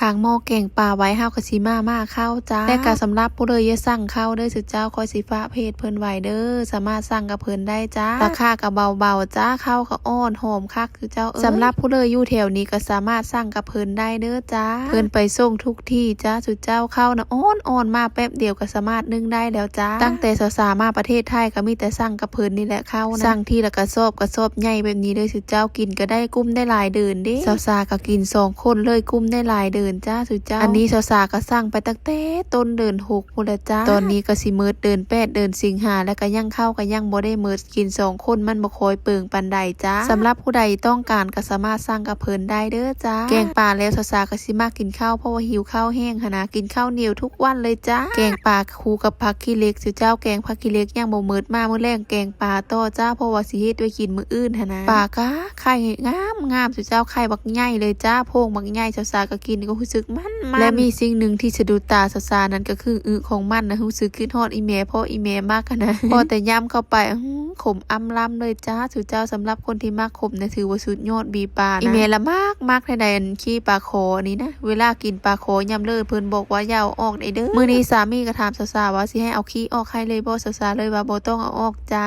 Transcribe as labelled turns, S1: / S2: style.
S1: ค้างหม้อแกงปลาไว้เฮาก็สิมาเข้าจ้าและก็สำหรับผู้เลยอย่าสั่งเข้าเด้อสุดเจ้าคอยสิฟ้าเพจเพิ่นไว้เด้อสามารถสั่งกับเพิ่นได้จ้าราคาก็เบาๆจ้าเข้าก็อ้อนหอมคักคือเจ้าสำหรับผู้เลยอยู่แถวนี้ก็สามารถสั่งกับเพิ่นได้เด้อจ้าเพิ่นไปส่งทุกที่จ้าสุดเจ้าเข้านะอ้อนมาแป๊บเดียวก็สามารถนึ่งได้แล้วจ้าตั้งแต่สาวๆมาประเทศไทยก็มีแต่สั่งกับเพิ่นนี่แหละเข้านะสั่งที่ละกระสอบใหญ่แบบนี้เลยสุดเจ้ากินก็ได้กุ้มได้หลายเดินเด้สาวๆก็กิน2คนเลยกุ้มได้หลายเดินจ้าสุดเจ้าอันนี้สาวๆก็สั่งไปตั้งแต่ต้นเดือน6พุ่นละจ้าตอนนี้ก็สิมืดเดือน8เดือนสิงหาแล้วก็ยังเข้าก็ยังบ่ได้มืดกิน2คนมันบ่ค่อยเปิงปานใดจ้าสำหรับผู้ใดต้องการก็สามารถสั่งกับเพิ่นได้เด้อจ้าแกงปลาแล้วสาวๆก็สิมากินข้าวเพราะว่าหิวข้าวแห้งหนนะกินข้าวเหนียวทุกวันเลยจ้าแกงปลาคู่กับผักขี้เหล็กสุดเจ้าแกงผักขี้เหล็กยังบ่มืดมามื้อแรงแกงปลาต่อจ้าเพราะว่าสิเฮ็ดไว้กินมื้ออื่นหนนะปลากะไข่งามสุดเจ้าไข่บักใหญ่เลยจ้าโพงบักใหญ่สาวๆก็กินก็รู้สึกมันและมีสิ่งหนึ่งที่สะดุดตาสาวๆนั้นก็คือของมันนะรู้สึกคิดฮอดอีแม่เพราะอีแม่มากนะพอแต่ย่ำเข้าไปขมอำล้ำเลยจ้าสุดเจ้าสำหรับคนที่มักขมเนี่ยถือว่าสุดยอดบีปลานะอีแม่ละมากใดๆขี้ปลาโคนี้นะเวลากินปลาโคย่ำเลยเพิ่นบอกว่าอย่าเอาออกได้เด้อมื้อนี้สามีก็ถามสาวๆว่าสิให้เอาขี้ออกให้เลยบ่สาวๆเลยว่าบ่ต้องเอาออกจ้า